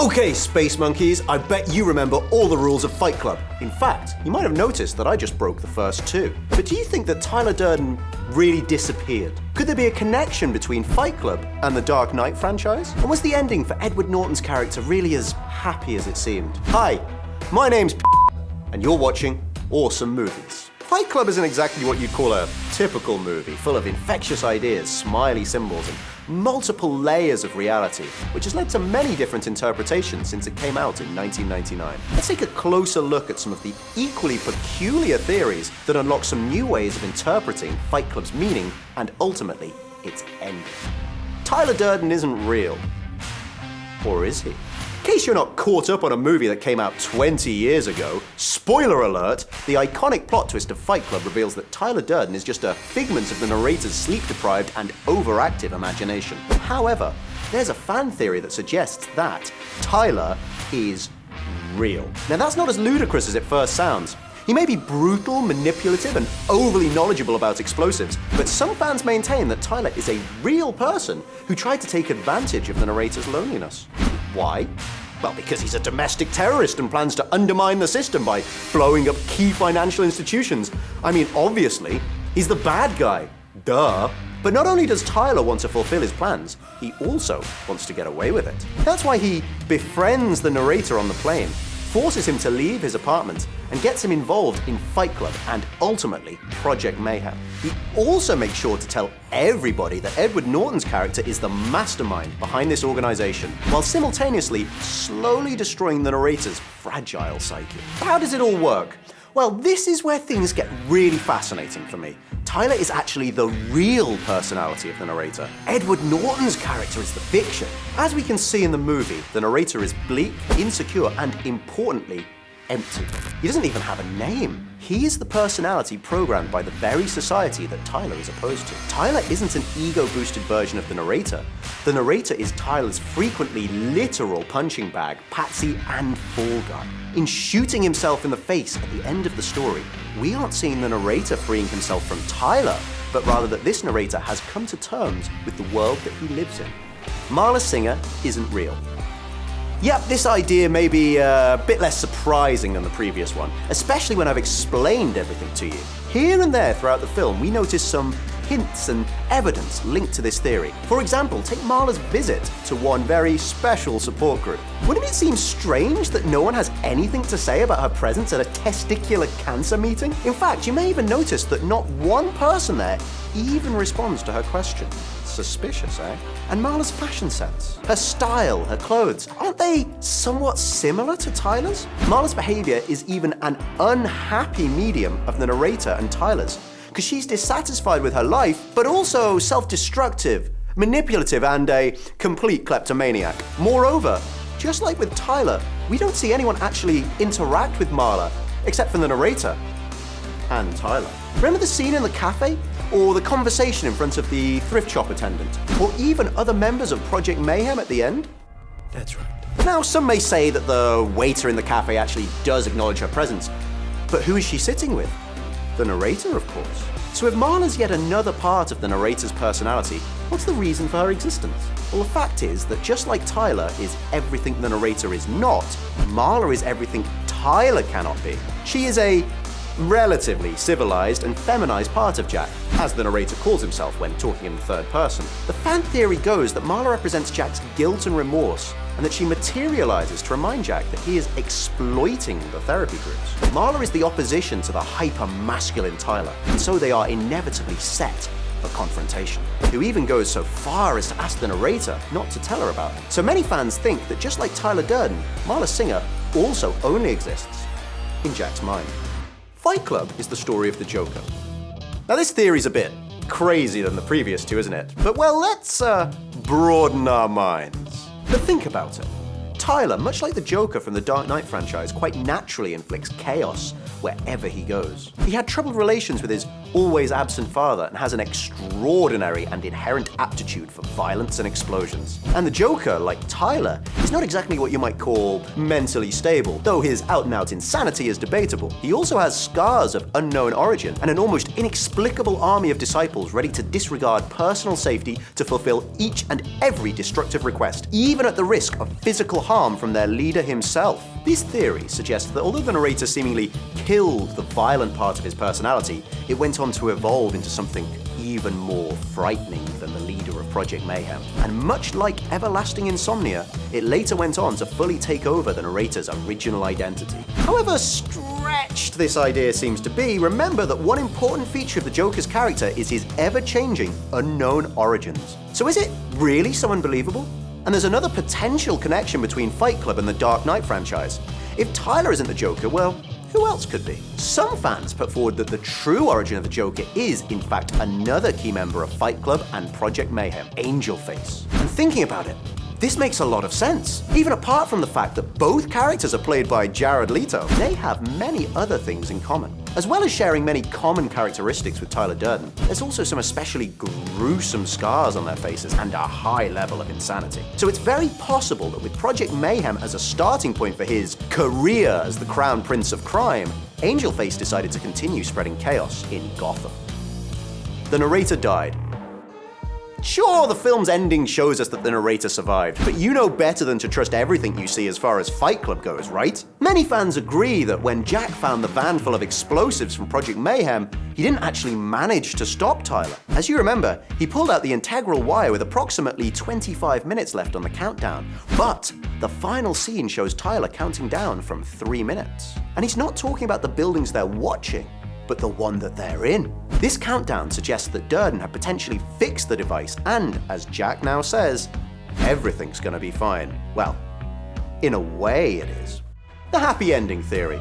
Okay, Space Monkeys, I bet you remember all the rules of Fight Club. In fact, you might have noticed that I just broke the first two. But do you think that Tyler Durden really disappeared? Could there be a connection between Fight Club and the Dark Knight franchise? And was the ending for Edward Norton's character really as happy as it seemed? Hi, my name's and you're watching Awesome Movies. Fight Club isn't exactly what you'd call a typical movie, full of infectious ideas, smiley symbols, and multiple layers of reality, which has led to many different interpretations since it came out in 1999. Let's take a closer look at some of the equally peculiar theories that unlock some new ways of interpreting Fight Club's meaning and ultimately its ending. Tyler Durden isn't real. Or is he? In case you're not caught up on a movie that came out 20 years ago, spoiler alert, the iconic plot twist of Fight Club reveals that Tyler Durden is just a figment of the narrator's sleep-deprived and overactive imagination. However, there's a fan theory that suggests that Tyler is real. Now that's not as ludicrous as it first sounds. He may be brutal, manipulative, and overly knowledgeable about explosives, but some fans maintain that Tyler is a real person who tried to take advantage of the narrator's loneliness. Why? Well, because he's a domestic terrorist and plans to undermine the system by blowing up key financial institutions. I mean, obviously, he's the bad guy. Duh. But not only does Tyler want to fulfill his plans, he also wants to get away with it. That's why he befriends the narrator on the plane, forces him to leave his apartment, and gets him involved in Fight Club and ultimately Project Mayhem. He also makes sure to tell everybody that Edward Norton's character is the mastermind behind this organization, while simultaneously slowly destroying the narrator's fragile psyche. How does it all work? Well, this is where things get really fascinating for me. Tyler is actually the real personality of the narrator. Edward Norton's character is the fiction. As we can see in the movie, the narrator is bleak, insecure, and importantly, empty. He doesn't even have a name. He is the personality programmed by the very society that Tyler is opposed to. Tyler isn't an ego-boosted version of the narrator. The narrator is Tyler's frequently literal punching bag, patsy, and fall guy. In shooting himself in the face at the end of the story, we aren't seeing the narrator freeing himself from Tyler, but rather that this narrator has come to terms with the world that he lives in. Marla Singer isn't real. Yep, this idea may be a bit less surprising than the previous one, especially when I've explained everything to you. Here and there throughout the film, we notice some hints and evidence linked to this theory. For example, take Marla's visit to one very special support group. Wouldn't it seem strange that no one has anything to say about her presence at a testicular cancer meeting? In fact, you may even notice that not one person there even responds to her question. Suspicious, eh? And Marla's fashion sense, her style, her clothes, aren't they somewhat similar to Tyler's? Marla's behavior is even an unhappy medium of the narrator and Tyler's, because she's dissatisfied with her life, but also self-destructive, manipulative, and a complete kleptomaniac. Moreover, just like with Tyler, we don't see anyone actually interact with Marla, except for the narrator and Tyler. Remember the scene in the cafe? Or the conversation in front of the thrift shop attendant? Or even other members of Project Mayhem at the end? That's right. Now, some may say that the waiter in the cafe actually does acknowledge her presence, but who is she sitting with? The narrator, of course. So if Marla's yet another part of the narrator's personality, what's the reason for her existence? Well, the fact is that just like Tyler is everything the narrator is not, Marla is everything Tyler cannot be. She is a relatively civilized and feminized part of Jack, as the narrator calls himself when talking in the third person. The fan theory goes that Marla represents Jack's guilt and remorse, and that she materializes to remind Jack that he is exploiting the therapy groups. Marla is the opposition to the hyper-masculine Tyler, and so they are inevitably set for confrontation, who even goes so far as to ask the narrator not to tell her about him. So many fans think that just like Tyler Durden, Marla Singer also only exists in Jack's mind. Fight Club is the story of the Joker. Now this theory's a bit crazier than the previous two, isn't it? But well, let's broaden our minds. But think about it. Tyler, much like the Joker from the Dark Knight franchise, quite naturally inflicts chaos wherever he goes. He had troubled relations with his always absent father and has an extraordinary and inherent aptitude for violence and explosions. And the Joker, like Tyler, is not exactly what you might call mentally stable, though his out-and-out insanity is debatable. He also has scars of unknown origin and an almost inexplicable army of disciples ready to disregard personal safety to fulfill each and every destructive request, even at the risk of physical harm from their leader himself. This theory suggests that although the narrator seemingly killed the violent part of his personality, it went on to evolve into something even more frightening than the leader of Project Mayhem. And much like everlasting insomnia, it later went on to fully take over the narrator's original identity. However stretched this idea seems to be, remember that one important feature of the Joker's character is his ever-changing, unknown origins. So is it really so unbelievable? And there's another potential connection between Fight Club and the Dark Knight franchise. If Tyler isn't the Joker, well, who else could be? Some fans put forward that the true origin of the Joker is, in fact, another key member of Fight Club and Project Mayhem, Angel Face. And thinking about it, this makes a lot of sense. Even apart from the fact that both characters are played by Jared Leto, they have many other things in common. As well as sharing many common characteristics with Tyler Durden, there's also some especially gruesome scars on their faces and a high level of insanity. So it's very possible that with Project Mayhem as a starting point for his career as the Crown Prince of Crime, Angel Face decided to continue spreading chaos in Gotham. The narrator died. Sure, the film's ending shows us that the narrator survived, but you know better than to trust everything you see as far as Fight Club goes, right? Many fans agree that when Jack found the van full of explosives from Project Mayhem, he didn't actually manage to stop Tyler. As you remember, he pulled out the integral wire with approximately 25 minutes left on the countdown, but the final scene shows Tyler counting down from 3 minutes. And he's not talking about the buildings they're watching, but the one that they're in. This countdown suggests that Durden had potentially fixed the device, and, as Jack now says, everything's gonna be fine. Well, in a way it is. The happy ending theory.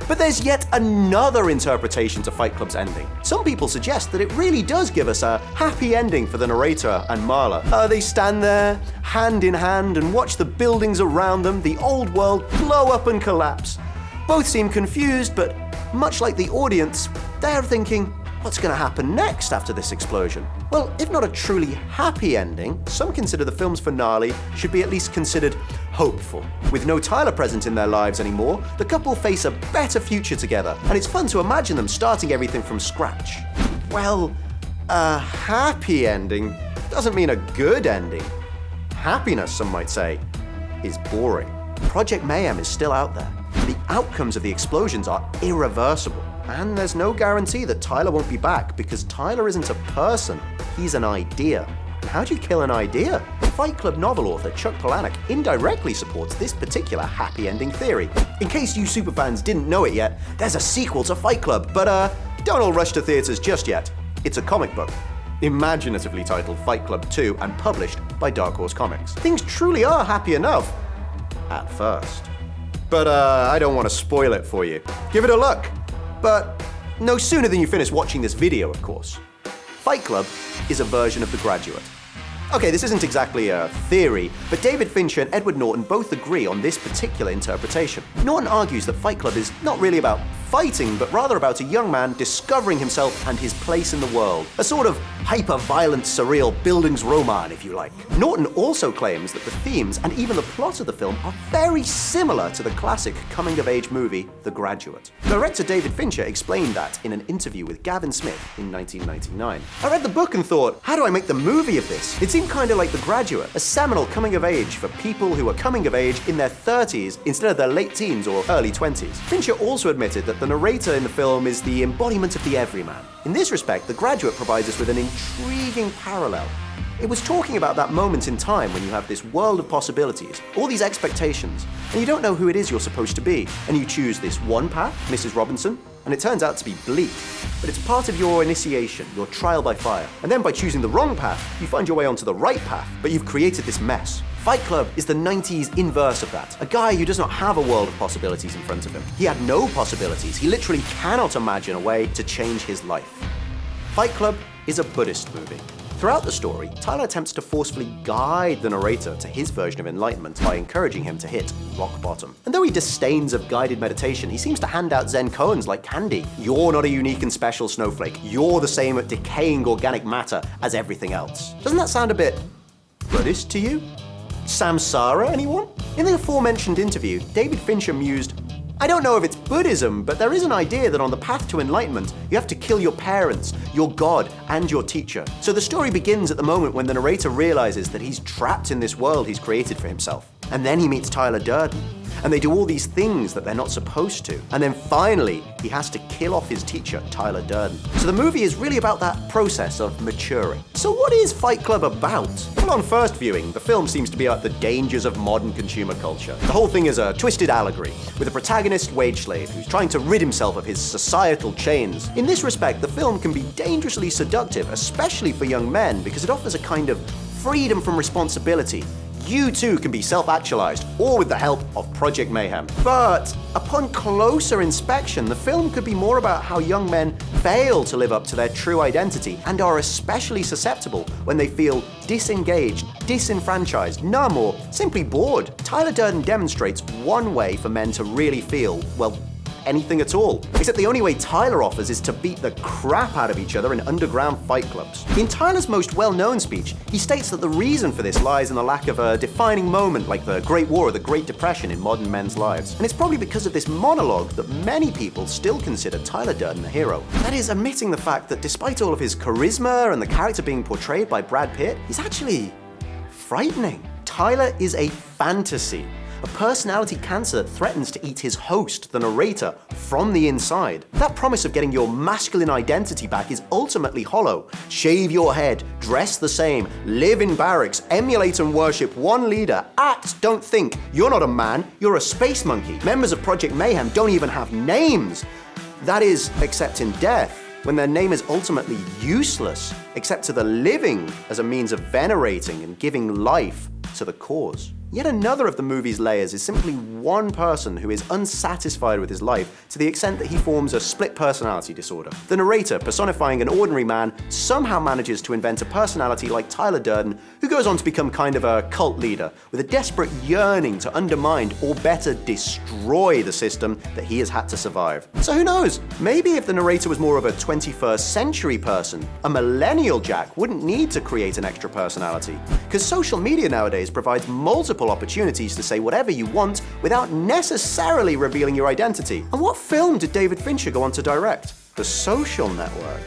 But there's yet another interpretation to Fight Club's ending. Some people suggest that it really does give us a happy ending for the narrator and Marla. They stand there, hand in hand, and watch the buildings around them, the old world, blow up and collapse. Both seem confused, but much like the audience, they're thinking, what's going to happen next after this explosion? Well, if not a truly happy ending, some consider the film's finale should be at least considered hopeful. With no Tyler present in their lives anymore, the couple face a better future together, and it's fun to imagine them starting everything from scratch. Well, a happy ending doesn't mean a good ending. Happiness, some might say, is boring. Project Mayhem is still out there. The outcomes of the explosions are irreversible. And there's no guarantee that Tyler won't be back, because Tyler isn't a person, he's an idea. And how do you kill an idea? Fight Club novel author Chuck Palahniuk indirectly supports this particular happy ending theory. In case you superfans didn't know it yet, there's a sequel to Fight Club, but don't all rush to theaters just yet. It's a comic book, imaginatively titled Fight Club 2 and published by Dark Horse Comics. Things truly are happy enough, at first. But I don't want to spoil it for you. Give it a look. But no sooner than you finish watching this video, of course. Fight Club is a version of The Graduate. Okay, this isn't exactly a theory, but David Fincher and Edward Norton both agree on this particular interpretation. Norton argues that Fight Club is not really about fighting, but rather about a young man discovering himself and his place in the world. A sort of hyper-violent, surreal Bildungsroman, if you like. Norton also claims that the themes and even the plot of the film are very similar to the classic coming-of-age movie, The Graduate. Director David Fincher explained that in an interview with Gavin Smith in 1999. I read the book and thought, how do I make the movie of this? It seemed kind of like The Graduate, a seminal coming-of-age for people who are coming of age in their 30s instead of their late teens or early 20s. Fincher also admitted that the narrator in the film is the embodiment of the everyman. In this respect, The Graduate provides us with an intriguing parallel. It was talking about that moment in time when you have this world of possibilities, all these expectations, and you don't know who it is you're supposed to be, and you choose this one path, Mrs. Robinson, and it turns out to be bleak, but it's part of your initiation, your trial by fire. And then by choosing the wrong path, you find your way onto the right path, but you've created this mess. Fight Club is the 90s inverse of that. A guy who does not have a world of possibilities in front of him. He had no possibilities. He literally cannot imagine a way to change his life. Fight Club is a Buddhist movie. Throughout the story, Tyler attempts to forcefully guide the narrator to his version of enlightenment by encouraging him to hit rock bottom. And though he disdains of guided meditation, he seems to hand out Zen koans like candy. You're not a unique and special snowflake. You're the same decaying organic matter as everything else. Doesn't that sound a bit Buddhist to you? Samsara, anyone? In the aforementioned interview, David Fincher mused, "I don't know if it's Buddhism, but there is an idea that on the path to enlightenment, you have to kill your parents, your God, and your teacher." So the story begins at the moment when the narrator realizes that he's trapped in this world he's created for himself. And then he meets Tyler Durden, and they do all these things that they're not supposed to. And then finally, he has to kill off his teacher, Tyler Durden. So the movie is really about that process of maturing. So what is Fight Club about? Well, on first viewing, the film seems to be about the dangers of modern consumer culture. The whole thing is a twisted allegory, with a protagonist wage slave who's trying to rid himself of his societal chains. In this respect, the film can be dangerously seductive, especially for young men, because it offers a kind of freedom from responsibility. You too can be self-actualized, or with the help of Project Mayhem. But upon closer inspection, the film could be more about how young men fail to live up to their true identity and are especially susceptible when they feel disengaged, disenfranchised, numb, or simply bored. Tyler Durden demonstrates one way for men to really feel, well, anything at all. Except the only way Tyler offers is to beat the crap out of each other in underground fight clubs. In Tyler's most well-known speech, he states that the reason for this lies in the lack of a defining moment like the Great War or the Great Depression in modern men's lives. And it's probably because of this monologue that many people still consider Tyler Durden a hero. That is, admitting the fact that despite all of his charisma and the character being portrayed by Brad Pitt, he's actually frightening. Tyler is a fantasy. A personality cancer that threatens to eat his host, the narrator, from the inside. That promise of getting your masculine identity back is ultimately hollow. Shave your head, dress the same, live in barracks, emulate and worship one leader, act, don't think. You're not a man, you're a space monkey. Members of Project Mayhem don't even have names. That is, except in death, when their name is ultimately useless, except to the living as a means of venerating and giving life to the cause. Yet another of the movie's layers is simply one person who is unsatisfied with his life to the extent that he forms a split personality disorder. The narrator, personifying an ordinary man, somehow manages to invent a personality like Tyler Durden, who goes on to become kind of a cult leader, with a desperate yearning to undermine, or better, destroy the system that he has had to survive. So who knows? Maybe if the narrator was more of a 21st century person, a millennial Jack wouldn't need to create an extra personality. Because social media nowadays provides multiple opportunities to say whatever you want without necessarily revealing your identity. And what film did David Fincher go on to direct? The Social Network.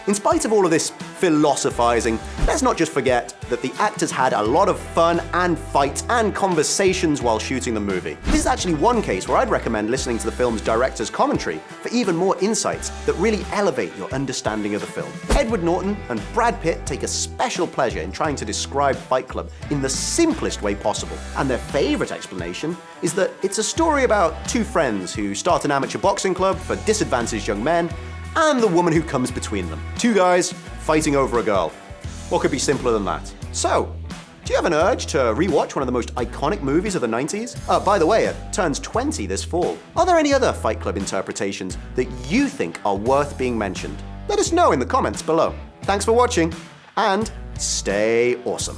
In spite of all of this philosophizing, let's not just forget that the actors had a lot of fun and fights and conversations while shooting the movie. This is actually one case where I'd recommend listening to the film's director's commentary for even more insights that really elevate your understanding of the film. Edward Norton and Brad Pitt take a special pleasure in trying to describe Fight Club in the simplest way possible. And their favorite explanation is that it's a story about two friends who start an amateur boxing club for disadvantaged young men, and the woman who comes between them. Two guys fighting over a girl. What could be simpler than that? So, do you have an urge to rewatch one of the most iconic movies of the 90s? By the way, it turns 20 this fall. Are there any other Fight Club interpretations that you think are worth being mentioned? Let us know in the comments below. Thanks for watching, and stay awesome.